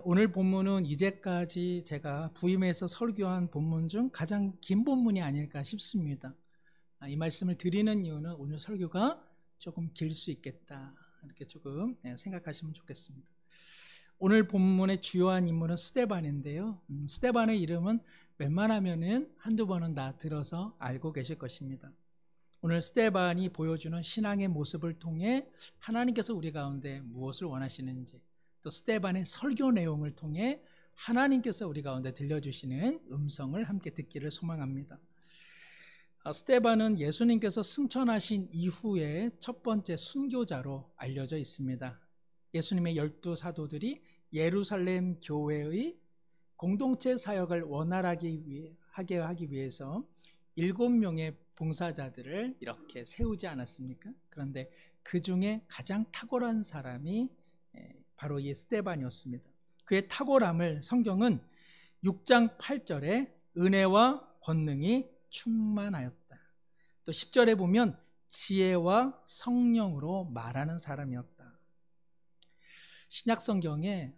오늘 본문은 이제까지 제가 부임해서 설교한 본문 중 가장 긴 본문이 아닐까 싶습니다. 이 말씀을 드리는 이유는 오늘 설교가 조금 길 수 있겠다, 이렇게 조금 생각하시면 좋겠습니다. 오늘 본문의 주요한 인물은 스데반인데요. 스데반의 이름은 웬만하면은 한두 번은 다 들어서 알고 계실 것입니다. 오늘 스데반이 보여주는 신앙의 모습을 통해 하나님께서 우리 가운데 무엇을 원하시는지, 또 스데반의 설교 내용을 통해 하나님께서 우리 가운데 들려주시는 음성을 함께 듣기를 소망합니다. 스데반은 예수님께서 승천하신 이후에 첫 번째 순교자로 알려져 있습니다. 예수님의 12사도들이 예루살렘 교회의 공동체 사역을 원활하게 하기 위해서 7명의 봉사자들을 이렇게 세우지 않았습니까? 그런데 그 중에 가장 탁월한 사람이 바로 이 스데반이었습니다. 그의 탁월함을 성경은 6장 8절에 은혜와 권능이 충만하였다. 또 10절에 보면 지혜와 성령으로 말하는 사람이었다. 신약 성경에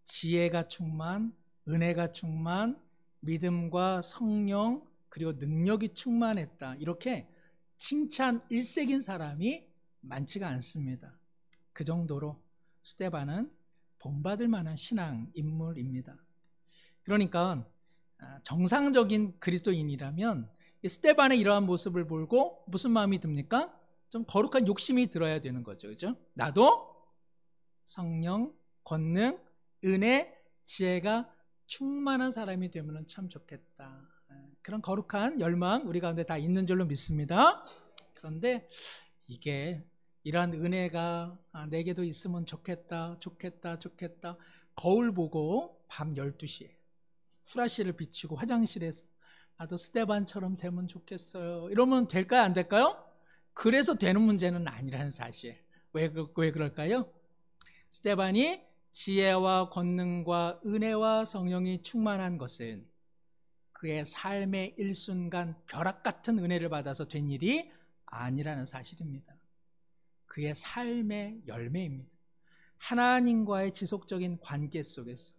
지혜가 충만, 은혜가 충만, 믿음과 성령 그리고 능력이 충만했다, 이렇게 칭찬 일색인 사람이 많지가 않습니다. 그 정도로 스데반은 본받을 만한 신앙 인물입니다. 그러니까 정상적인 그리스도인이라면 스데반의 이러한 모습을 보고 무슨 마음이 듭니까? 좀 거룩한 욕심이 들어야 되는 거죠. 그죠? 나도 성령, 권능, 은혜, 지혜가 충만한 사람이 되면 참 좋겠다. 그런 거룩한 열망 우리 가운데 다 있는 줄로 믿습니다. 그런데 이게 이러한 은혜가 내게도 있으면 좋겠다, 좋겠다, 좋겠다. 거울 보고 밤 12시에 후라시를 비추고 화장실에서 나도 스데반처럼 되면 좋겠어요, 이러면 될까요, 안 될까요? 그래서 되는 문제는 아니라는 사실. 왜 그럴까요? 스데반이 지혜와 권능과 은혜와 성령이 충만한 것은 그의 삶의 일순간 벼락 같은 은혜를 받아서 된 일이 아니라는 사실입니다. 그의 삶의 열매입니다. 하나님과의 지속적인 관계 속에서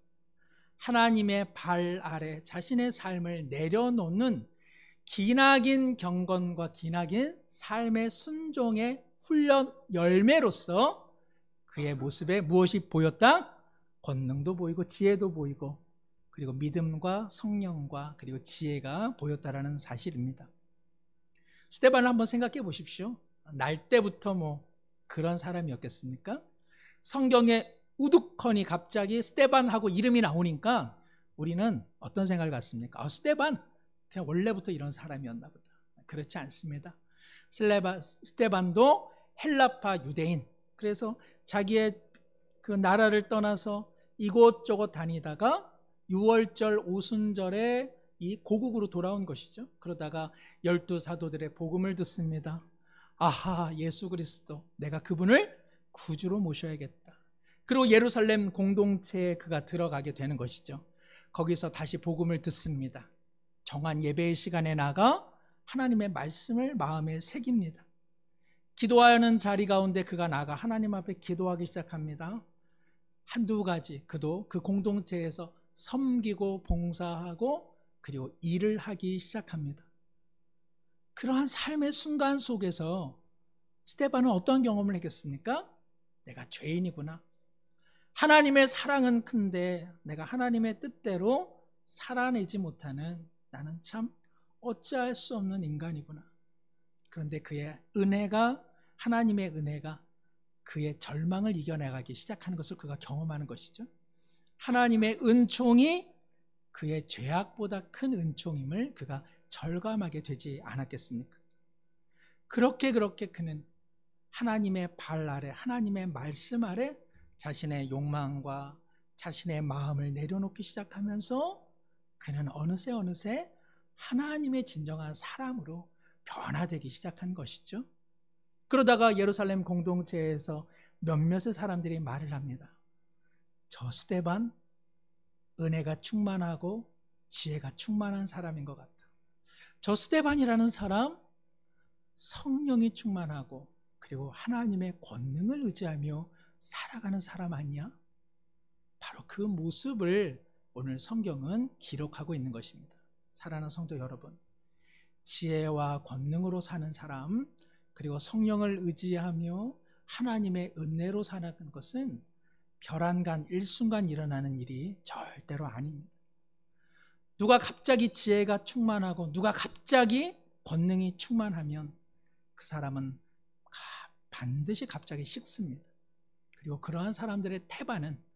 하나님의 발 아래 자신의 삶을 내려놓는 기나긴 경건과 기나긴 삶의 순종의 훈련 열매로서 그의 모습에 무엇이 보였다? 권능도 보이고 지혜도 보이고 그리고 믿음과 성령과 그리고 지혜가 보였다라는 사실입니다. 스데반을 한번 생각해 보십시오. 날 때부터 그런 사람이었겠습니까? 성경에 우두커니 갑자기 스데반하고 이름이 나오니까 우리는 어떤 생각을 갖습니까? 스데반 그냥 원래부터 이런 사람이었나 보다. 그렇지 않습니다. 스데반도 헬라파 유대인, 그래서 자기의 그 나라를 떠나서 이곳저곳 다니다가 6월절 오순절에 이 고국으로 돌아온 것이죠. 그러다가 12사도들의 복음을 듣습니다. 아하, 예수 그리스도, 내가 그분을 구주로 모셔야겠다. 그리고 예루살렘 공동체에 그가 들어가게 되는 것이죠. 거기서 다시 복음을 듣습니다. 정한 예배의 시간에 나가 하나님의 말씀을 마음에 새깁니다. 기도하는 자리 가운데 그가 나가 하나님 앞에 기도하기 시작합니다. 한두 가지 그도 그 공동체에서 섬기고 봉사하고 그리고 일을 하기 시작합니다. 그러한 삶의 순간 속에서 스데반은 어떠한 경험을 했겠습니까? 내가 죄인이구나. 하나님의 사랑은 큰데 내가 하나님의 뜻대로 살아내지 못하는 나는 참 어찌할 수 없는 인간이구나. 그런데 그의 은혜가, 하나님의 은혜가 그의 절망을 이겨나가기 시작하는 것을 그가 경험하는 것이죠. 하나님의 은총이 그의 죄악보다 큰 은총임을 그가 절감하게 되지 않았겠습니까? 그렇게 그는 하나님의 발 아래, 하나님의 말씀 아래 자신의 욕망과 자신의 마음을 내려놓기 시작하면서 그는 어느새 하나님의 진정한 사람으로 변화되기 시작한 것이죠. 그러다가 예루살렘 공동체에서 몇몇의 사람들이 말을 합니다. 저 스데반 은혜가 충만하고 지혜가 충만한 사람인 것 같다. 저 스데반이라는 사람 성령이 충만하고 그리고 하나님의 권능을 의지하며 살아가는 사람 아니야? 바로 그 모습을 오늘 성경은 기록하고 있는 것입니다. 사랑하는 성도 여러분, 지혜와 권능으로 사는 사람, 그리고 성령을 의지하며 하나님의 은혜로 살아가는 것은 별안간 일순간 일어나는 일이 절대로 아닙니다. 누가 갑자기 지혜가 충만하고 누가 갑자기 권능이 충만하면 그 사람은 반드시 갑자기 식습니다. 그리고 그러한 사람들의 태반은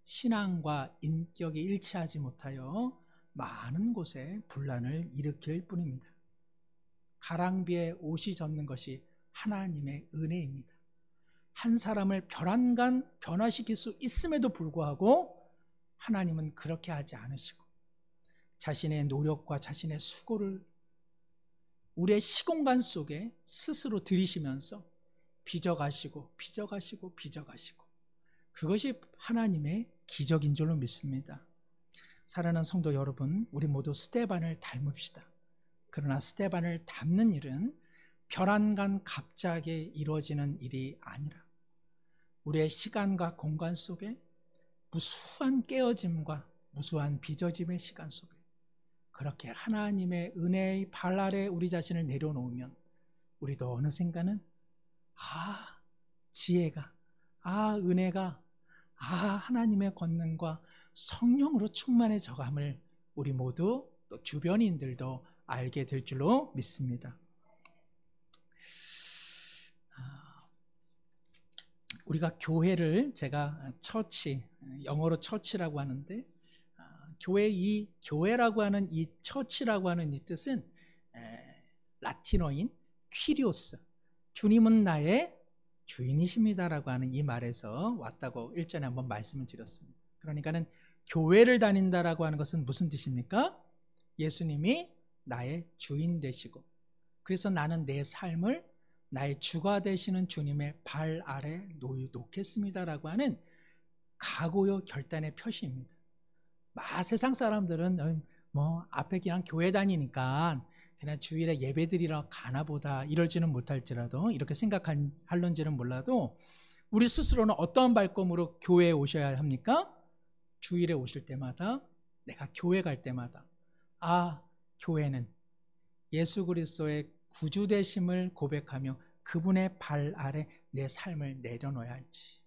신앙과 인격이 일치하지 못하여 많은 곳에 분란을 일으킬 뿐입니다. 가랑비에 옷이 젖는 것이 하나님의 은혜입니다. 한 사람을 별안간 변화시킬 수 있음에도 불구하고 하나님은 그렇게 하지 않으시고 자신의 노력과 자신의 수고를 우리의 시공간 속에 스스로 들이시면서 빚어가시고 그것이 하나님의 기적인 줄로 믿습니다. 사랑하는 성도 여러분, 우리 모두 스데반을 닮읍시다. 그러나 스데반을 닮는 일은 별안간 갑자기 이루어지는 일이 아니라 우리의 시간과 공간 속에 무수한 깨어짐과 무수한 빚어짐의 시간 속에 그렇게 하나님의 은혜의 발 아래 우리 자신을 내려놓으면 우리도 어느샌가는 지혜가, 은혜가, 하나님의 권능과 성령으로 충만해져감을 우리 모두 또 주변인들도 알게 될 줄로 믿습니다. 우리가 교회를 제가 처치, 영어로 처치라고 하는데 교회라고 하는 이 처치라고 하는 이 뜻은 라틴어인 퀴리오스, 주님은 나의 주인이십니다라고 하는 이 말에서 왔다고 일전에 한번 말씀을 드렸습니다. 그러니까는 교회를 다닌다라고 하는 것은 무슨 뜻입니까? 예수님이 나의 주인 되시고 그래서 나는 내 삶을 나의 주가 되시는 주님의 발 아래 놓겠습니다라고 하는 각오요 결단의 표시입니다. 세상 사람들은 앞에 그냥 교회 다니니까 그냥 주일에 예배드리러 가나 보다 이럴지는 못할지라도 이렇게 생각할런지는 몰라도 우리 스스로는 어떠한 발걸음으로 교회에 오셔야 합니까? 주일에 오실 때마다 내가 교회 갈 때마다 교회는 예수 그리스도의 구주 되심을 고백하며 그분의 발 아래 내 삶을 내려놓아야지.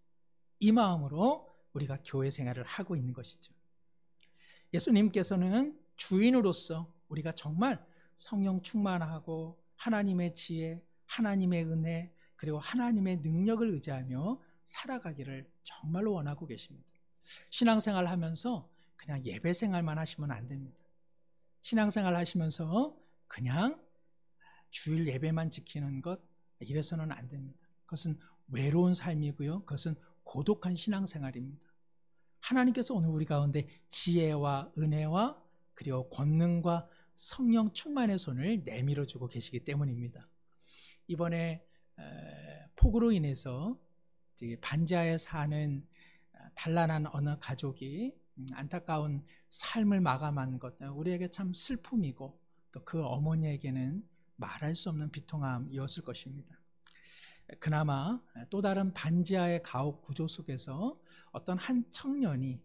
이 마음으로 우리가 교회 생활을 하고 있는 것이죠. 예수님께서는 주인으로서 우리가 정말 성령 충만하고 하나님의 지혜, 하나님의 은혜, 그리고 하나님의 능력을 의지하며 살아가기를 정말로 원하고 계십니다. 신앙생활 하면서 그냥 예배 생활만 하시면 안 됩니다. 신앙생활 하시면서 그냥 주일 예배만 지키는 것 이래서는 안 됩니다. 그것은 외로운 삶이고요. 그것은 고독한 신앙생활입니다. 하나님께서 오늘 우리 가운데 지혜와 은혜와 그리고 권능과 성령 충만의 손을 내밀어주고 계시기 때문입니다. 이번에 폭우로 인해서 반지하에 사는 단란한 어느 가족이 안타까운 삶을 마감한 것, 우리에게 참 슬픔이고 또 그 어머니에게는 말할 수 없는 비통함이었을 것입니다. 그나마 또 다른 반지하의 가옥 구조 속에서 어떤 한 청년이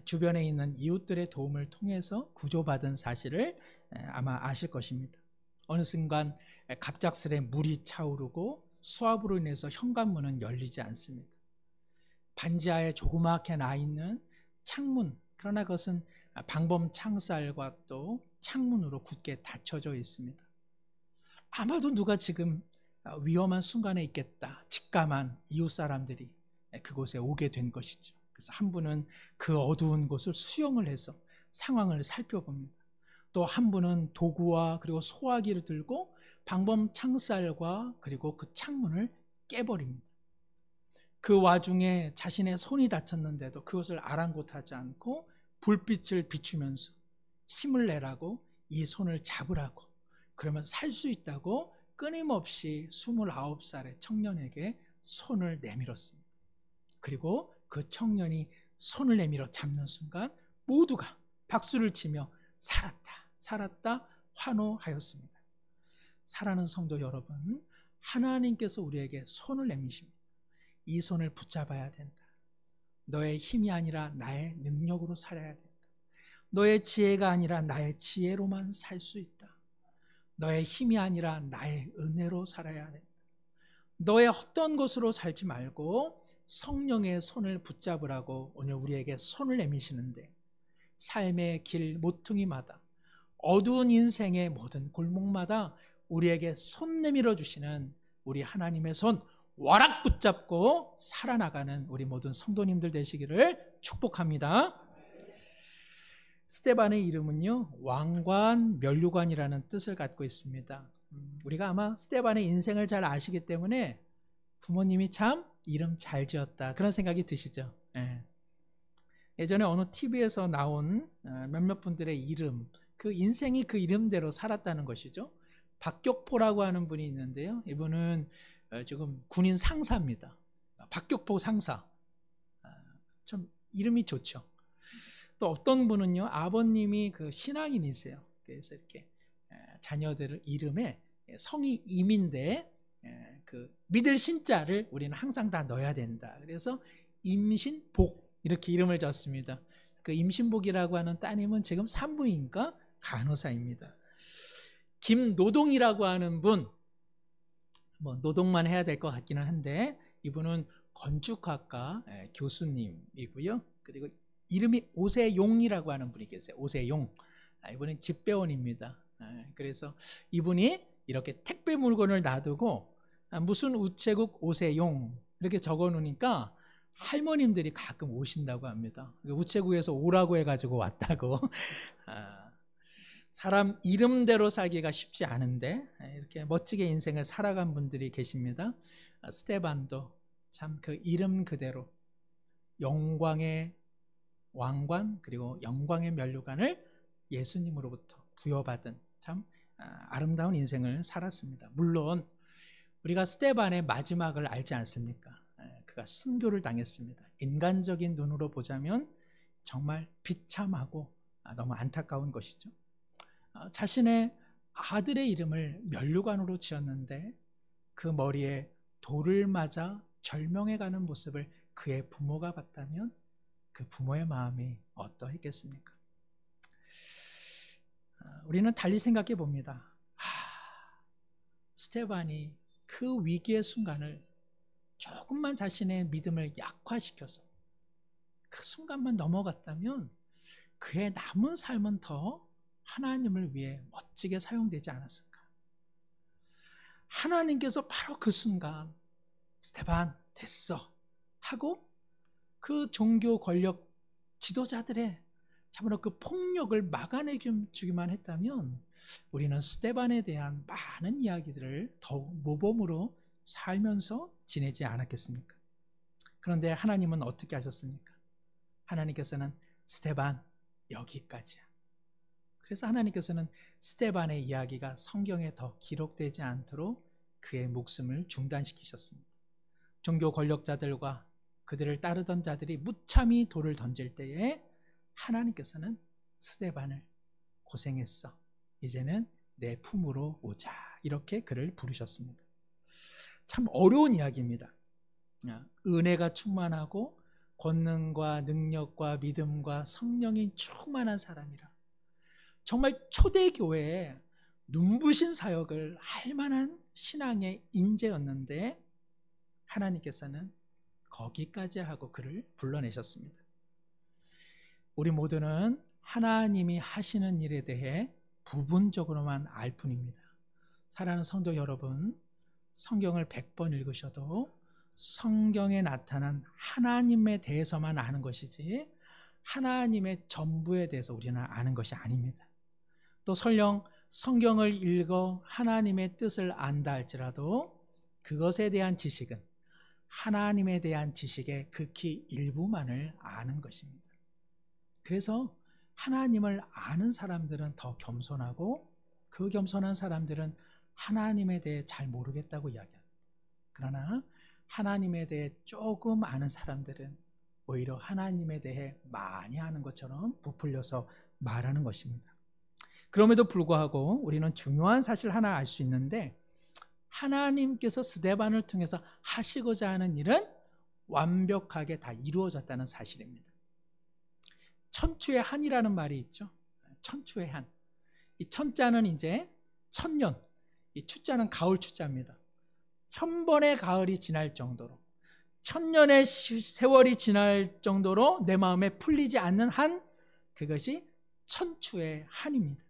주변에 있는 이웃들의 도움을 통해서 구조받은 사실을 아마 아실 것입니다. 어느 순간 갑작스레 물이 차오르고 수압으로 인해서 현관문은 열리지 않습니다. 반지하에 조그맣게 나 있는 창문, 그러나 그것은 방범 창살과 또 창문으로 굳게 닫혀져 있습니다. 아마도 누가 지금 위험한 순간에 있겠다 직감한 이웃 사람들이 그곳에 오게 된 것이죠. 그래서 한 분은 그 어두운 곳을 수영을 해서 상황을 살펴봅니다. 또 한 분은 도구와 그리고 소화기를 들고 방범 창살과 그리고 그 창문을 깨버립니다. 그 와중에 자신의 손이 다쳤는데도 그것을 아랑곳하지 않고 불빛을 비추면서 힘을 내라고 이 손을 잡으라고 그러면 살 수 있다고 끊임없이 29살의 청년에게 손을 내밀었습니다. 그리고 그 청년이 손을 내밀어 잡는 순간 모두가 박수를 치며 살았다 환호하였습니다. 사랑하는 성도 여러분, 하나님께서 우리에게 손을 내미십니다. 이 손을 붙잡아야 된다. 너의 힘이 아니라 나의 능력으로 살아야 된다. 너의 지혜가 아니라 나의 지혜로만 살 수 있다. 너의 힘이 아니라 나의 은혜로 살아야 된다. 너의 헛된 것으로 살지 말고 성령의 손을 붙잡으라고 오늘 우리에게 손을 내미시는데, 삶의 길 모퉁이마다, 어두운 인생의 모든 골목마다 우리에게 손 내밀어 주시는 우리 하나님의 손 와락 붙잡고 살아나가는 우리 모든 성도님들 되시기를 축복합니다. 스데반의 이름은요, 왕관, 면류관이라는 뜻을 갖고 있습니다. 우리가 아마 스데반의 인생을 잘 아시기 때문에 부모님이 참 이름 잘 지었다, 그런 생각이 드시죠? 예. 예전에 어느 TV에서 나온 몇몇 분들의 이름, 그 인생이 그 이름대로 살았다는 것이죠. 박격포라고 하는 분이 있는데요, 이분은 지금 군인 상사입니다. 박격포 상사. 좀 이름이 좋죠. 또 어떤 분은요, 아버님이 그 신앙인이세요. 그래서 이렇게 자녀들 이름에 성이 임인데 그 믿을 신자를 우리는 항상 다 넣어야 된다. 그래서 임신복 이렇게 이름을 졌습니다. 그 임신복이라고 하는 따님은 지금 산부인과 간호사입니다. 김노동이라고 하는 분, 뭐 노동만 해야 될 것 같기는 한데 이분은 건축학과 교수님이고요. 그리고 이름이 오세용이라고 하는 분이 계세요. 오세용. 이분은 집배원입니다. 그래서 이분이 이렇게 택배 물건을 놔두고 무슨 우체국 오세용 이렇게 적어 놓으니까 할머님들이 가끔 오신다고 합니다. 우체국에서 오라고 해가지고 왔다고. 사람 이름대로 살기가 쉽지 않은데 이렇게 멋지게 인생을 살아간 분들이 계십니다. 스데반도 참 그 이름 그대로 영광의 왕관 그리고 영광의 면류관을 예수님으로부터 부여받은 참 아름다운 인생을 살았습니다. 물론 우리가 스데반의 마지막을 알지 않습니까? 그가 순교를 당했습니다. 인간적인 눈으로 보자면 정말 비참하고 너무 안타까운 것이죠. 자신의 아들의 이름을 면류관으로 지었는데 그 머리에 돌을 맞아 절명해가는 모습을 그의 부모가 봤다면 그 부모의 마음이 어떠했겠습니까? 우리는 달리 생각해 봅니다. 스데반이 그 위기의 순간을 조금만 자신의 믿음을 약화시켜서 그 순간만 넘어갔다면 그의 남은 삶은 더 하나님을 위해 멋지게 사용되지 않았을까? 하나님께서 바로 그 순간 스데반 됐어 하고 그 종교 권력 지도자들의 참으로 그 폭력을 막아내 주기만 했다면 우리는 스데반에 대한 많은 이야기들을 더욱 모범으로 살면서 지내지 않았겠습니까? 그런데 하나님은 어떻게 하셨습니까? 하나님께서는 스데반 여기까지야. 그래서 하나님께서는 스데반의 이야기가 성경에 더 기록되지 않도록 그의 목숨을 중단시키셨습니다. 종교 권력자들과 그들을 따르던 자들이 무참히 돌을 던질 때에 하나님께서는 스데반을 고생했어, 이제는 내 품으로 오자, 이렇게 그를 부르셨습니다. 참 어려운 이야기입니다. 은혜가 충만하고 권능과 능력과 믿음과 성령이 충만한 사람이라 정말 초대교회에 눈부신 사역을 할 만한 신앙의 인재였는데 하나님께서는 거기까지 하고 그를 불러내셨습니다. 우리 모두는 하나님이 하시는 일에 대해 부분적으로만 알 뿐입니다. 사랑하는 성도 여러분, 성경을 100번 읽으셔도 성경에 나타난 하나님에 대해서만 아는 것이지 하나님의 전부에 대해서 우리는 아는 것이 아닙니다. 또 설령 성경을 읽어 하나님의 뜻을 안다 할지라도 그것에 대한 지식은 하나님에 대한 지식의 극히 일부만을 아는 것입니다. 그래서 하나님을 아는 사람들은 더 겸손하고 그 겸손한 사람들은 하나님에 대해 잘 모르겠다고 이야기합니다. 그러나 하나님에 대해 조금 아는 사람들은 오히려 하나님에 대해 많이 아는 것처럼 부풀려서 말하는 것입니다. 그럼에도 불구하고 우리는 중요한 사실 하나 알 수 있는데 하나님께서 스데반을 통해서 하시고자 하는 일은 완벽하게 다 이루어졌다는 사실입니다. 천추의 한이라는 말이 있죠. 천추의 한. 이 천자는 이제 천년, 이 추자는 가을 추자입니다. 1000번의 가을이 지날 정도로, 1000년의 세월이 지날 정도로 내 마음에 풀리지 않는 한, 그것이 천추의 한입니다.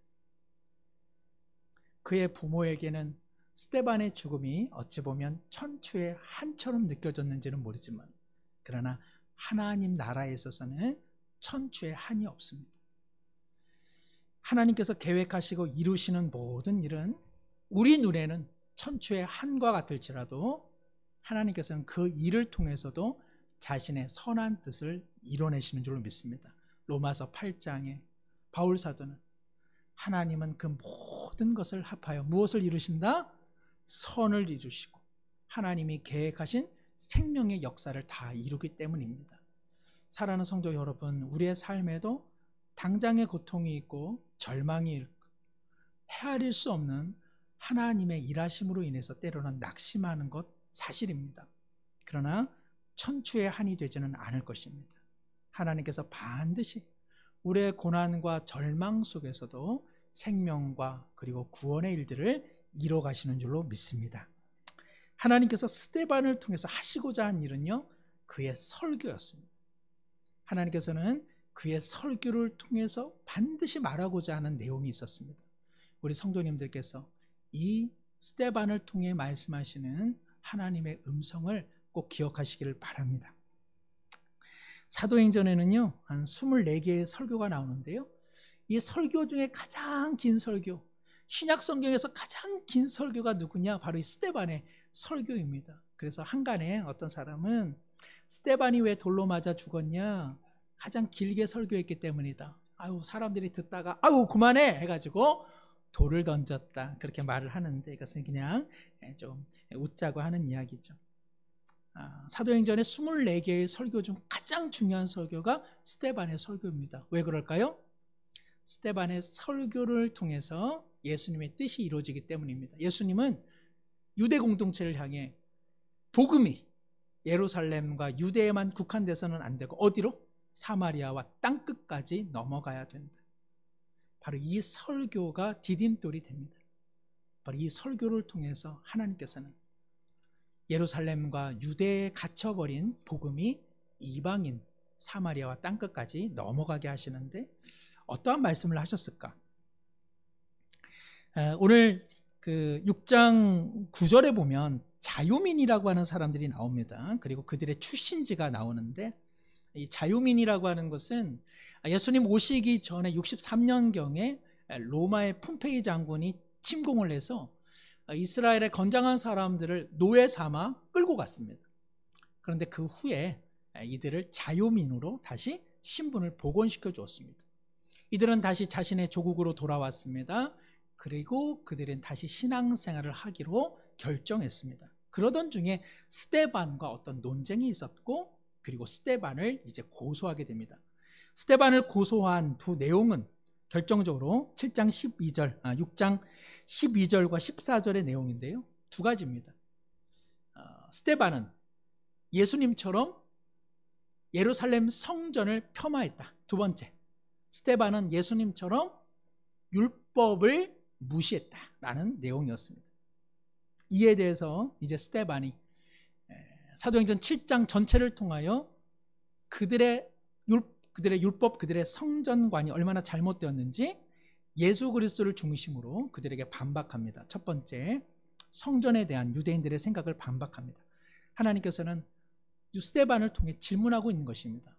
그의 부모에게는 스데반의 죽음이 어찌 보면 천추의 한처럼 느껴졌는지는 모르지만, 그러나 하나님 나라에 있어서는 천추의 한이 없습니다. 하나님께서 계획하시고 이루시는 모든 일은 우리 눈에는 천추의 한과 같을지라도 하나님께서는 그 일을 통해서도 자신의 선한 뜻을 이뤄내시는 줄로 믿습니다. 로마서 8장에 바울 사도는 하나님은 그 모든 것을 합하여 무엇을 이루신다? 선을 이루시고 하나님이 계획하신 생명의 역사를 다 이루기 때문입니다. 사랑하는 성도 여러분, 우리의 삶에도 당장의 고통이 있고 절망이 있고 헤아릴 수 없는 하나님의 일하심으로 인해서 때로는 낙심하는 것 사실입니다. 그러나 천추의 한이 되지는 않을 것입니다. 하나님께서 반드시 우리의 고난과 절망 속에서도 생명과 그리고 구원의 일들을 이뤄가시는 줄로 믿습니다. 하나님께서 스데반을 통해서 하시고자 한 일은요, 그의 설교였습니다. 하나님께서는 그의 설교를 통해서 반드시 말하고자 하는 내용이 있었습니다. 우리 성도님들께서 이 스데반을 통해 말씀하시는 하나님의 음성을 꼭 기억하시기를 바랍니다. 사도행전에는요, 한 24개의 설교가 나오는데요, 이 설교 중에 가장 긴 설교, 신약 성경에서 가장 긴 설교가 누구냐? 바로 이 스데반의 설교입니다. 그래서 한간에 어떤 사람은 스데반이 왜 돌로 맞아 죽었냐? 가장 길게 설교했기 때문이다. 아유, 사람들이 듣다가 아유 그만해 해가지고 돌을 던졌다, 그렇게 말을 하는데 이것은 그냥 좀 웃자고 하는 이야기죠. 사도행전의 24개의 설교 중 가장 중요한 설교가 스데반의 설교입니다. 왜 그럴까요? 스데반의 설교를 통해서 예수님의 뜻이 이루어지기 때문입니다. 예수님은 유대 공동체를 향해 복음이 예루살렘과 유대에만 국한돼서는 안 되고 어디로? 사마리아와 땅끝까지 넘어가야 된다. 바로 이 설교가 디딤돌이 됩니다. 바로 이 설교를 통해서 하나님께서는 예루살렘과 유대에 갇혀버린 복음이 이방인 사마리아와 땅끝까지 넘어가게 하시는데 어떠한 말씀을 하셨을까? 오늘 그 6장 9절에 보면 자유민이라고 하는 사람들이 나옵니다. 그리고 그들의 출신지가 나오는데, 이 자유민이라고 하는 것은 예수님 오시기 전에 63년경에 로마의 폼페이 장군이 침공을 해서 이스라엘의 건장한 사람들을 노예 삼아 끌고 갔습니다. 그런데 그 후에 이들을 자유민으로 다시 신분을 복원시켜 주었습니다. 이들은 다시 자신의 조국으로 돌아왔습니다. 그리고 그들은 다시 신앙생활을 하기로 결정했습니다. 그러던 중에 스데반과 어떤 논쟁이 있었고, 그리고 스데반을 이제 고소하게 됩니다. 스데반을 고소한 두 내용은 결정적으로 6장 12절과 14절의 내용인데요, 두 가지입니다. 스데반은 예수님처럼 예루살렘 성전을 폄하했다. 두 번째, 스데반은 예수님처럼 율법을 무시했다라는 내용이었습니다. 이에 대해서 이제 스데반이 사도행전 7장 전체를 통하여 그들의 율법, 그들의 성전관이 얼마나 잘못되었는지 예수 그리스도를 중심으로 그들에게 반박합니다. 첫 번째, 성전에 대한 유대인들의 생각을 반박합니다. 하나님께서는 스데반을 통해 질문하고 있는 것입니다.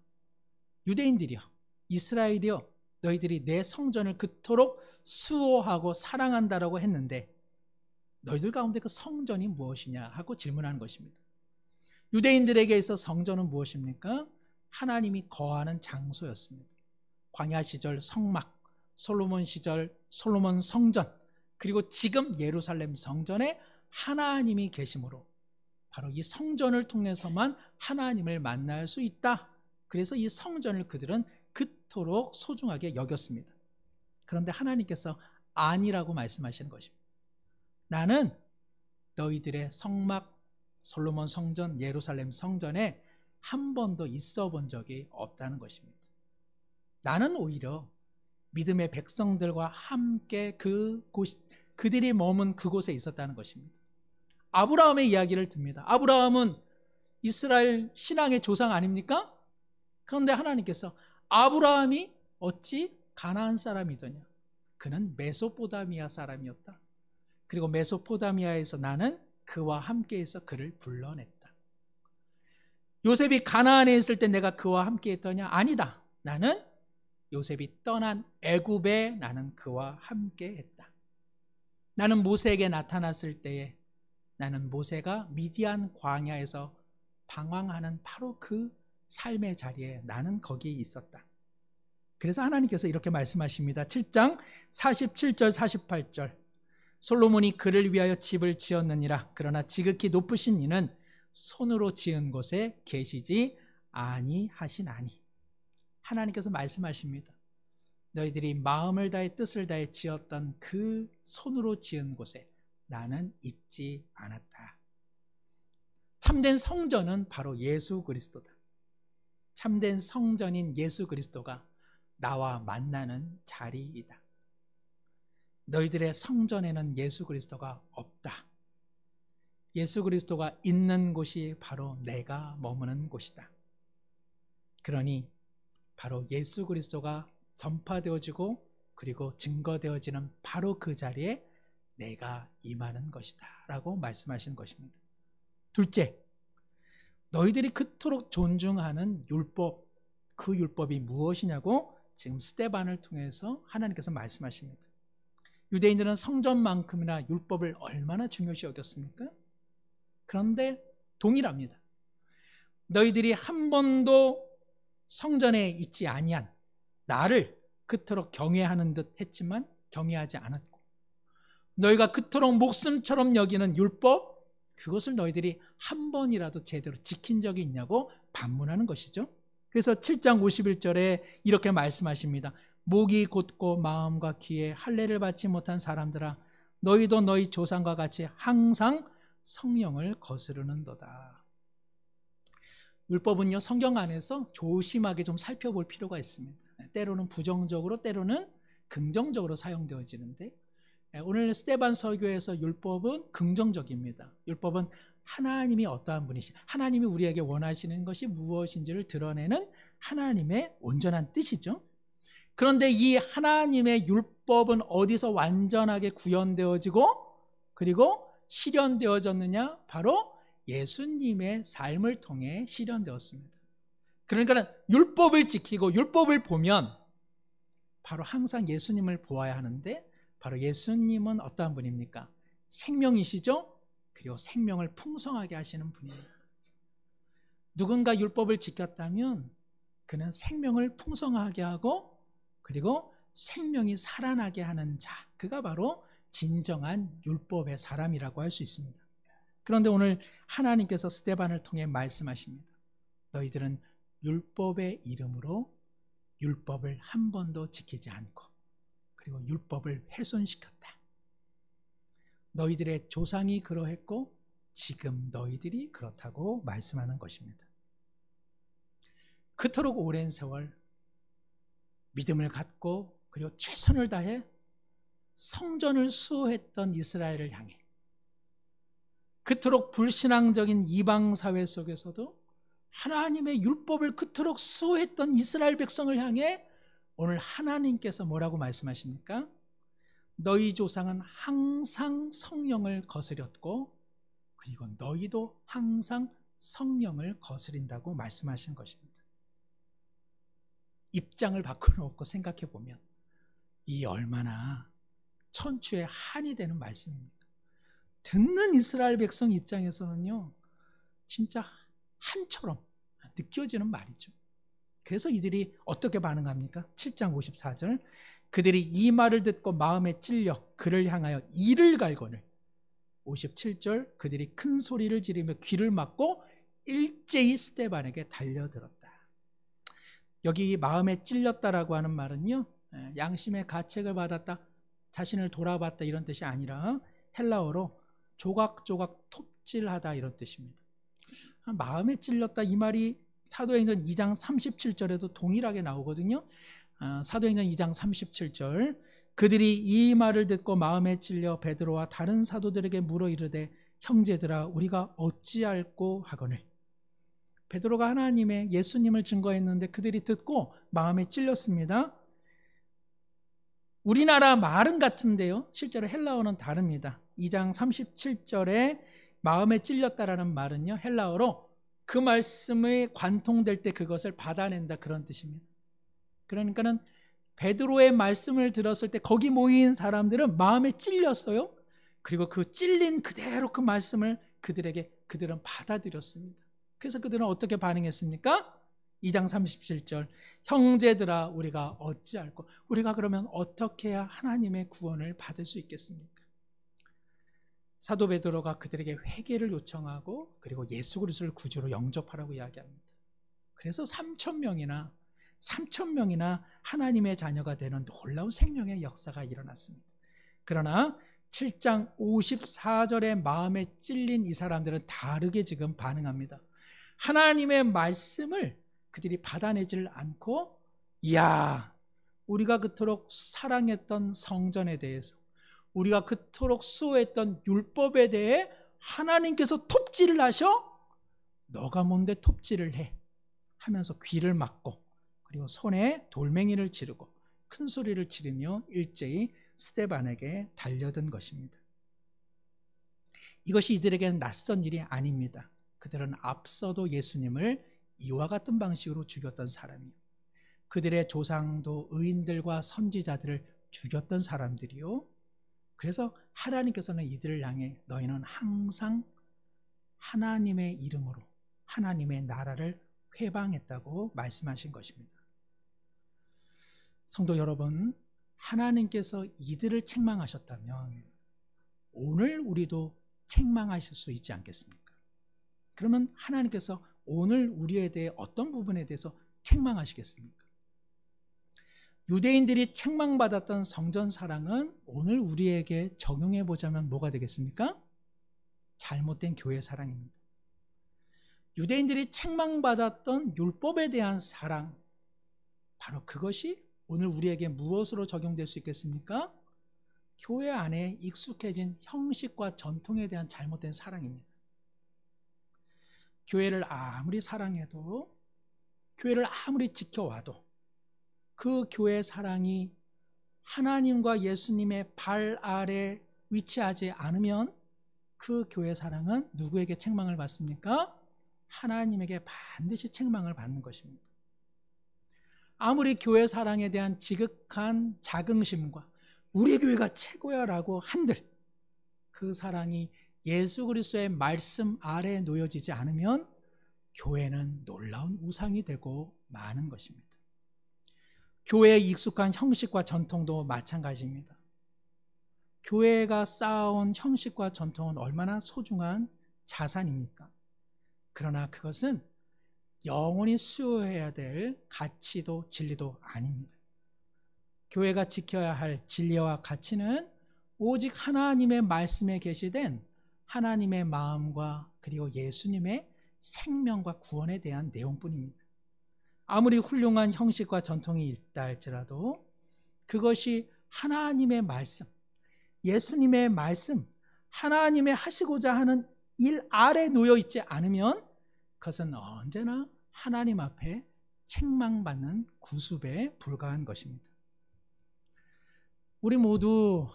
유대인들이여, 이스라엘이여, 너희들이 내 성전을 그토록 수호하고 사랑한다라고 했는데 너희들 가운데 그 성전이 무엇이냐 하고 질문하는 것입니다. 유대인들에게 있어 성전은 무엇입니까? 하나님이 거하는 장소였습니다. 광야 시절 성막, 솔로몬 시절 솔로몬 성전, 그리고 지금 예루살렘 성전에 하나님이 계심으로 바로 이 성전을 통해서만 하나님을 만날 수 있다. 그래서 이 성전을 그들은 그토록 소중하게 여겼습니다. 그런데 하나님께서 아니라고 말씀하시는 것입니다. 나는 너희들의 성막, 솔로몬 성전, 예루살렘 성전에 한 번도 있어 본 적이 없다는 것입니다. 나는 오히려 믿음의 백성들과 함께 그들이 머문 그곳에 있었다는 것입니다. 아브라함의 이야기를 듭니다. 아브라함은 이스라엘 신앙의 조상 아닙니까? 그런데 하나님께서 아브라함이 어찌 가나안 사람이더냐? 그는 메소포타미아 사람이었다. 그리고 메소포타미아에서 나는 그와 함께해서 그를 불러냈다. 요셉이 가나안에 있을 때 내가 그와 함께했더냐? 아니다. 나는 요셉이 떠난 애굽에 나는 그와 함께했다. 나는 모세에게 나타났을 때에 나는 모세가 미디안 광야에서 방황하는 바로 그 삶의 자리에 나는 거기에 있었다. 그래서 하나님께서 이렇게 말씀하십니다. 7장 47절 48절 솔로몬이 그를 위하여 집을 지었느니라. 그러나 지극히 높으신 이는 손으로 지은 곳에 계시지 아니하시나니. 하나님께서 말씀하십니다. 너희들이 마음을 다해 뜻을 다해 지었던 그 손으로 지은 곳에 나는 있지 않았다. 참된 성전은 바로 예수 그리스도다. 참된 성전인 예수 그리스도가 나와 만나는 자리이다. 너희들의 성전에는 예수 그리스도가 없다. 예수 그리스도가 있는 곳이 바로 내가 머무는 곳이다. 그러니 바로 예수 그리스도가 전파되어지고 그리고 증거되어지는 바로 그 자리에 내가 임하는 것이다 라고 말씀하신 것입니다. 둘째, 너희들이 그토록 존중하는 율법, 그 율법이 무엇이냐고 지금 스데반을 통해서 하나님께서 말씀하십니다. 유대인들은 성전만큼이나 율법을 얼마나 중요시 여겼습니까? 그런데 동일합니다. 너희들이 한 번도 성전에 있지 아니한 나를 그토록 경외하는 듯 했지만 경외하지 않았고, 너희가 그토록 목숨처럼 여기는 율법, 그것을 너희들이 한 번이라도 제대로 지킨 적이 있냐고 반문하는 것이죠. 그래서 7장 51절에 이렇게 말씀하십니다. 목이 곧고 마음과 귀에 할례를 받지 못한 사람들아, 너희도 너희 조상과 같이 항상 성령을 거스르는도다. 율법은요, 성경 안에서 조심하게 좀 살펴볼 필요가 있습니다. 때로는 부정적으로, 때로는 긍정적으로 사용되어지는데, 오늘 스데반 설교에서 율법은 긍정적입니다. 율법은 하나님이 어떠한 분이시, 하나님이 우리에게 원하시는 것이 무엇인지를 드러내는 하나님의 온전한 뜻이죠. 그런데 이 하나님의 율법은 어디서 완전하게 구현되어지고 그리고 실현되어졌느냐? 바로 예수님의 삶을 통해 실현되었습니다. 그러니까 율법을 지키고 율법을 보면 바로 항상 예수님을 보아야 하는데, 바로 예수님은 어떠한 분입니까? 생명이시죠? 그리고 생명을 풍성하게 하시는 분입니다. 누군가 율법을 지켰다면 그는 생명을 풍성하게 하고 그리고 생명이 살아나게 하는 자, 그가 바로 진정한 율법의 사람이라고 할 수 있습니다. 그런데 오늘 하나님께서 스데반을 통해 말씀하십니다. 너희들은 율법의 이름으로 율법을 한 번도 지키지 않고 그리고 율법을 훼손시켰다. 너희들의 조상이 그러했고 지금 너희들이 그렇다고 말씀하는 것입니다. 그토록 오랜 세월 믿음을 갖고 그리고 최선을 다해 성전을 수호했던 이스라엘을 향해, 그토록 불신앙적인 이방 사회 속에서도 하나님의 율법을 그토록 수호했던 이스라엘 백성을 향해 오늘 하나님께서 뭐라고 말씀하십니까? 너희 조상은 항상 성령을 거스렸고 그리고 너희도 항상 성령을 거스린다고 말씀하신 것입니다. 입장을 바꿔놓고 생각해 보면 이 얼마나 천추의 한이 되는 말씀입니까? 듣는 이스라엘 백성 입장에서는요, 진짜 한처럼 느껴지는 말이죠. 그래서 이들이 어떻게 반응합니까? 7장 54절, 그들이 이 말을 듣고 마음에 찔려 그를 향하여 이를 갈거늘. 57절, 그들이 큰 소리를 지르며 귀를 막고 일제히 스데반에게 달려들었다. 여기 마음에 찔렸다라고 하는 말은요, 양심의 가책을 받았다, 자신을 돌아봤다 이런 뜻이 아니라 헬라어로 조각조각 톱질하다 이런 뜻입니다. 마음에 찔렸다, 이 말이 사도행전 2장 37절에도 동일하게 나오거든요. 사도행전 2장 37절, 그들이 이 말을 듣고 마음에 찔려 베드로와 다른 사도들에게 물어 이르되 형제들아 우리가 어찌할꼬 하거늘. 베드로가 하나님의 예수님을 증거했는데 그들이 듣고 마음에 찔렸습니다. 우리나라 말은 같은데요, 실제로 헬라어는 다릅니다. 2장 37절에 마음에 찔렸다라는 말은요, 헬라어로 그 말씀에 관통될 때 그것을 받아낸다, 그런 뜻입니다. 그러니까는 베드로의 말씀을 들었을 때 거기 모인 사람들은 마음에 찔렸어요. 그리고 그 찔린 그대로 그 말씀을 그들은 받아들였습니다. 그래서 그들은 어떻게 반응했습니까? 2장 37절, 형제들아 우리가 어찌할꼬. 우리가 그러면 어떻게 해야 하나님의 구원을 받을 수 있겠습니까? 사도 베드로가 그들에게 회개를 요청하고 그리고 예수 그리스도를 구주로 영접하라고 이야기합니다. 그래서 3,000명이나 하나님의 자녀가 되는 놀라운 생명의 역사가 일어났습니다. 그러나 7장 54절에 마음에 찔린 이 사람들은 다르게 지금 반응합니다. 하나님의 말씀을 그들이 받아내질 않고, 이야, 우리가 그토록 사랑했던 성전에 대해서, 우리가 그토록 수호했던 율법에 대해 하나님께서 톱질을 하셔? 너가 뭔데 톱질을 해? 하면서 귀를 막고 그리고 손에 돌멩이를 지르고 큰 소리를 지르며 일제히 스데반에게 달려든 것입니다. 이것이 이들에게는 낯선 일이 아닙니다. 그들은 앞서도 예수님을 이와 같은 방식으로 죽였던 사람이요, 그들의 조상도 의인들과 선지자들을 죽였던 사람들이요, 그래서 하나님께서는 이들을 향해 너희는 항상 하나님의 이름으로 하나님의 나라를 회방했다고 말씀하신 것입니다. 성도 여러분, 하나님께서 이들을 책망하셨다면 오늘 우리도 책망하실 수 있지 않겠습니까? 그러면 하나님께서 오늘 우리에 대해 어떤 부분에 대해서 책망하시겠습니까? 유대인들이 책망받았던 성전 사랑은 오늘 우리에게 적용해 보자면 뭐가 되겠습니까? 잘못된 교회 사랑입니다. 유대인들이 책망받았던 율법에 대한 사랑, 바로 그것이 오늘 우리에게 무엇으로 적용될 수 있겠습니까? 교회 안에 익숙해진 형식과 전통에 대한 잘못된 사랑입니다. 교회를 아무리 사랑해도, 교회를 아무리 지켜와도 그 교회 사랑이 하나님과 예수님의 발 아래 위치하지 않으면 그 교회 사랑은 누구에게 책망을 받습니까? 하나님에게 반드시 책망을 받는 것입니다. 아무리 교회 사랑에 대한 지극한 자긍심과 우리 교회가 최고야 라고 한들 그 사랑이 예수 그리스도의 말씀 아래에 놓여지지 않으면 교회는 놀라운 우상이 되고 마는 것입니다. 교회에 익숙한 형식과 전통도 마찬가지입니다. 교회가 쌓아온 형식과 전통은 얼마나 소중한 자산입니까? 그러나 그것은 영원히 수호해야 될 가치도 진리도 아닙니다. 교회가 지켜야 할 진리와 가치는 오직 하나님의 말씀에 계시된 하나님의 마음과 그리고 예수님의 생명과 구원에 대한 내용뿐입니다. 아무리 훌륭한 형식과 전통이 있다 할지라도 그것이 하나님의 말씀, 예수님의 말씀, 하나님의 하시고자 하는 일 아래 놓여 있지 않으면 그것은 언제나 하나님 앞에 책망받는 구습에 불과한 것입니다. 우리 모두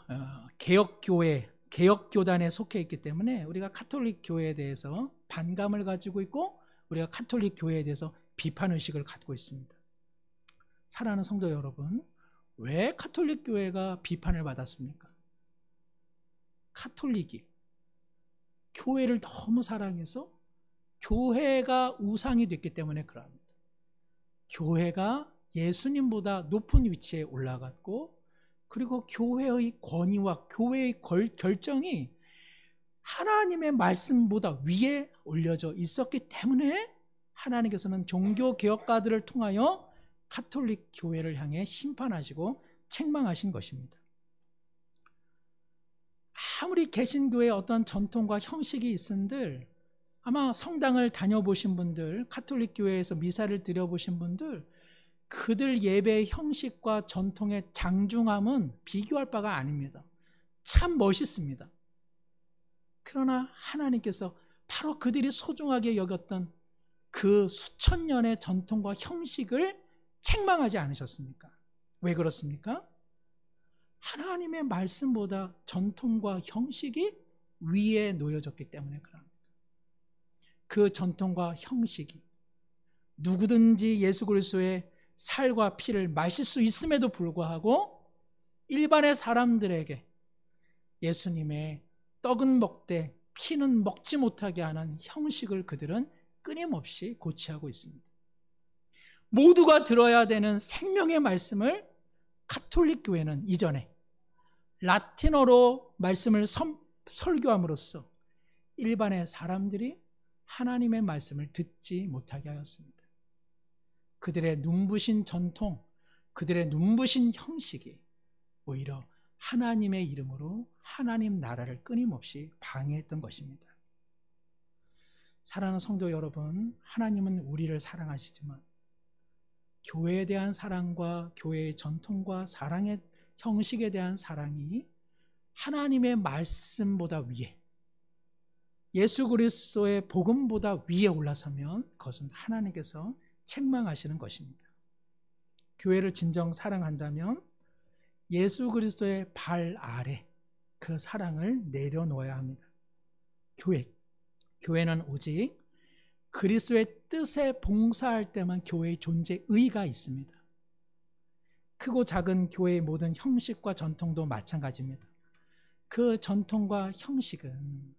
개혁교회, 개혁교단에 속해 있기 때문에 우리가 가톨릭 교회에 대해서 반감을 가지고 있고 우리가 가톨릭 교회에 대해서 비판의식을 갖고 있습니다. 사랑하는 성도 여러분, 왜 가톨릭 교회가 비판을 받았습니까? 가톨릭이 교회를 너무 사랑해서 교회가 우상이 됐기 때문에 그럽니다. 교회가 예수님보다 높은 위치에 올라갔고 그리고 교회의 권위와 교회의 결정이 하나님의 말씀보다 위에 올려져 있었기 때문에 하나님께서는 종교개혁가들을 통하여 가톨릭 교회를 향해 심판하시고 책망하신 것입니다. 아무리 개신교의 어떤 전통과 형식이 있은들 아마 성당을 다녀보신 분들, 카톨릭 교회에서 미사를 드려보신 분들, 그들 예배의 형식과 전통의 장중함은 비교할 바가 아닙니다. 참 멋있습니다. 그러나 하나님께서 바로 그들이 소중하게 여겼던 그 수천 년의 전통과 형식을 책망하지 않으셨습니까? 왜 그렇습니까? 하나님의 말씀보다 전통과 형식이 위에 놓여졌기 때문에 그럽니다. 그 전통과 형식이 누구든지 예수 그리스도의 살과 피를 마실 수 있음에도 불구하고 일반의 사람들에게 예수님의 떡은 먹되 피는 먹지 못하게 하는 형식을 그들은 끊임없이 고취하고 있습니다. 모두가 들어야 되는 생명의 말씀을 카톨릭 교회는 이전에 라틴어로 말씀을 설교함으로써 일반의 사람들이 하나님의 말씀을 듣지 못하게 하였습니다. 그들의 눈부신 전통, 그들의 눈부신 형식이 오히려 하나님의 이름으로 하나님 나라를 끊임없이 방해했던 것입니다. 사랑하는 성도 여러분, 하나님은 우리를 사랑하시지만 교회에 대한 사랑과 교회의 전통과 사랑의 형식에 대한 사랑이 하나님의 말씀보다 위에, 예수 그리스도의 복음보다 위에 올라서면 그것은 하나님께서 책망하시는 것입니다. 교회를 진정 사랑한다면 예수 그리스도의 발 아래 그 사랑을 내려놓아야 합니다. 교회는 오직 그리스도의 뜻에 봉사할 때만 교회의 존재 의의가 있습니다. 크고 작은 교회의 모든 형식과 전통도 마찬가지입니다. 그 전통과 형식은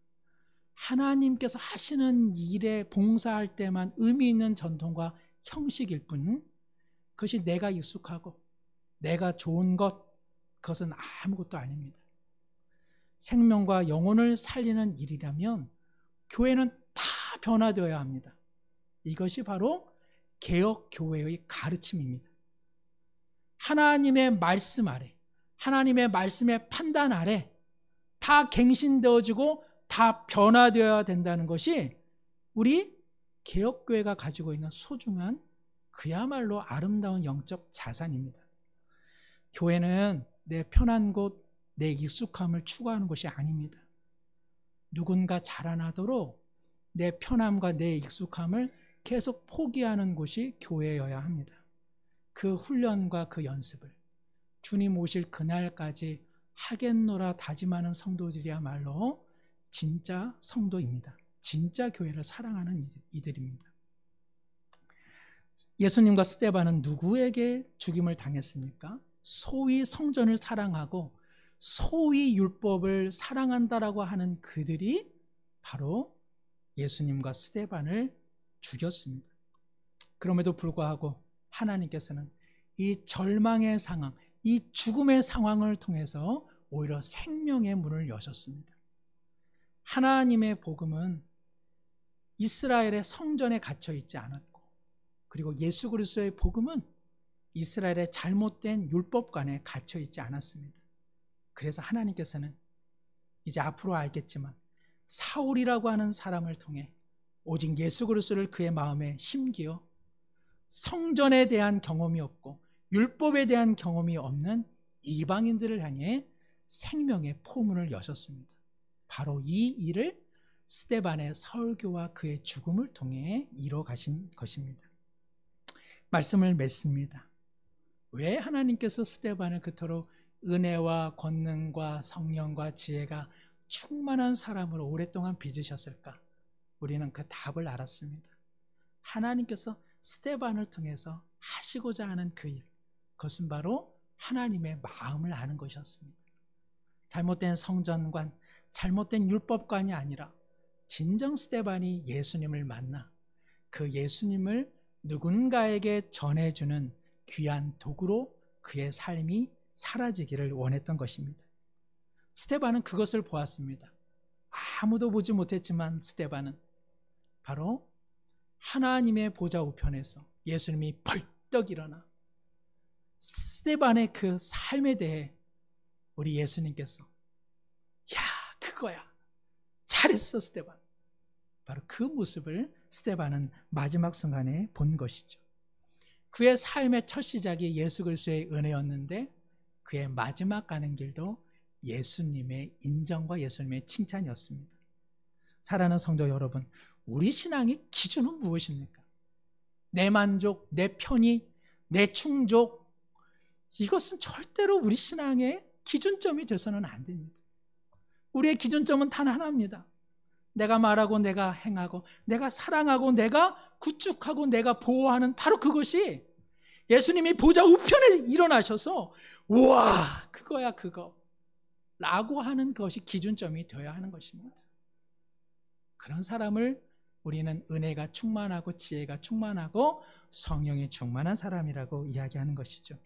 하나님께서 하시는 일에 봉사할 때만 의미 있는 전통과 형식일 뿐, 그것이 내가 익숙하고 내가 좋은 것, 그것은 아무것도 아닙니다. 생명과 영혼을 살리는 일이라면 교회는 다 변화되어야 합니다. 이것이 바로 개혁교회의 가르침입니다. 하나님의 말씀 아래, 하나님의 말씀의 판단 아래 다 갱신되어지고 다 변화되어야 된다는 것이 우리 개혁교회가 가지고 있는 소중한 그야말로 아름다운 영적 자산입니다. 교회는 내 편한 곳, 내 익숙함을 추구하는 것이 아닙니다. 누군가 자라나도록 내 편함과 내 익숙함을 계속 포기하는 곳이 교회여야 합니다. 그 훈련과 그 연습을 주님 오실 그날까지 하겠노라 다짐하는 성도들이야말로 진짜 성도입니다. 진짜 교회를 사랑하는 이들입니다. 예수님과 스데반은 누구에게 죽임을 당했습니까? 소위 성전을 사랑하고 소위 율법을 사랑한다라고 하는 그들이 바로 예수님과 스데반을 죽였습니다. 그럼에도 불구하고 하나님께서는 이 절망의 상황, 이 죽음의 상황을 통해서 오히려 생명의 문을 여셨습니다. 하나님의 복음은 이스라엘의 성전에 갇혀 있지 않았고, 그리고 예수 그리스도의 복음은 이스라엘의 잘못된 율법관에 갇혀 있지 않았습니다. 그래서 하나님께서는 이제 앞으로 알겠지만 사울이라고 하는 사람을 통해 오직 예수 그리스도를 그의 마음에 심기어 성전에 대한 경험이 없고 율법에 대한 경험이 없는 이방인들을 향해 생명의 포문을 여셨습니다. 바로 이 일을 스데반의 설교와 그의 죽음을 통해 이뤄 가신 것입니다. 말씀을 맺습니다. 왜 하나님께서 스데반을 그토록 은혜와 권능과 성령과 지혜가 충만한 사람으로 오랫동안 빚으셨을까? 우리는 그 답을 알았습니다. 하나님께서 스데반을 통해서 하시고자 하는 그 일, 그것은 바로 하나님의 마음을 아는 것이었습니다. 잘못된 성전관, 잘못된 율법관이 아니라 진정 스데반이 예수님을 만나 그 예수님을 누군가에게 전해주는 귀한 도구로 그의 삶이 사라지기를 원했던 것입니다. 스데반은 그것을 보았습니다. 아무도 보지 못했지만 스데반은 바로 하나님의 보좌 우편에서 예수님이 벌떡 일어나 스데반의 그 삶에 대해 우리 예수님께서 야, 그거야. 잘했어, 스데반. 바로 그 모습을 스데반은 마지막 순간에 본 것이죠. 그의 삶의 첫 시작이 예수 그리스도의 은혜였는데 그의 마지막 가는 길도 예수님의 인정과 예수님의 칭찬이었습니다. 사랑하는 성도 여러분, 우리 신앙의 기준은 무엇입니까? 내 만족, 내 편의, 내 충족, 이것은 절대로 우리 신앙의 기준점이 돼서는 안 됩니다. 우리의 기준점은 단 하나입니다. 내가 말하고 내가 행하고 내가 사랑하고 내가 구축하고 내가 보호하는 바로 그것이 예수님이 보좌 우편에 일어나셔서 우와 그거야 그거 라고 하는 것이 기준점이 되어야 하는 것입니다. 그런 사람을 우리는 은혜가 충만하고 지혜가 충만하고 성령이 충만한 사람이라고 이야기하는 것이죠.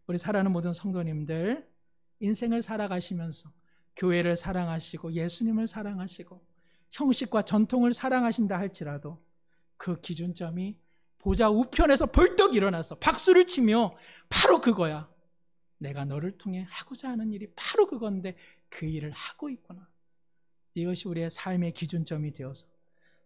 우리 사랑하는 모든 성도님들, 인생을 살아가시면서 교회를 사랑하시고 예수님을 사랑하시고 형식과 전통을 사랑하신다 할지라도 그 기준점이 보좌 우편에서 벌떡 일어나서 박수를 치며 바로 그거야. 내가 너를 통해 하고자 하는 일이 바로 그건데 그 일을 하고 있구나. 이것이 우리의 삶의 기준점이 되어서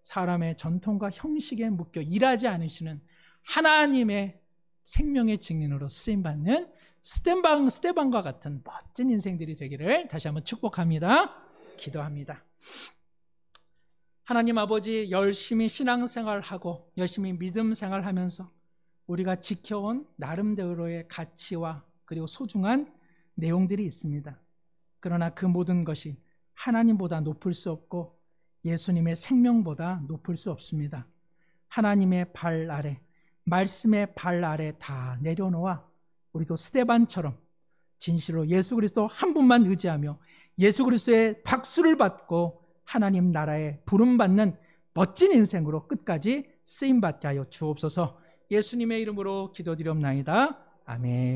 사람의 전통과 형식에 묶여 일하지 않으시는 하나님의 생명의 증인으로 쓰임받는 스데반과 같은 멋진 인생들이 되기를 다시 한번 축복합니다. 기도합니다. 하나님 아버지, 열심히 신앙생활하고 열심히 믿음 생활하면서 우리가 지켜온 나름대로의 가치와 그리고 소중한 내용들이 있습니다. 그러나 그 모든 것이 하나님보다 높을 수 없고 예수님의 생명보다 높을 수 없습니다. 하나님의 발 아래, 말씀의 발 아래 다 내려놓아 우리도 스데반처럼 진실로 예수 그리스도 한 분만 의지하며 예수 그리스도의 박수를 받고 하나님 나라에 부름받는 멋진 인생으로 끝까지 쓰임받게 하여 주옵소서. 예수님의 이름으로 기도드리옵나이다. 아멘.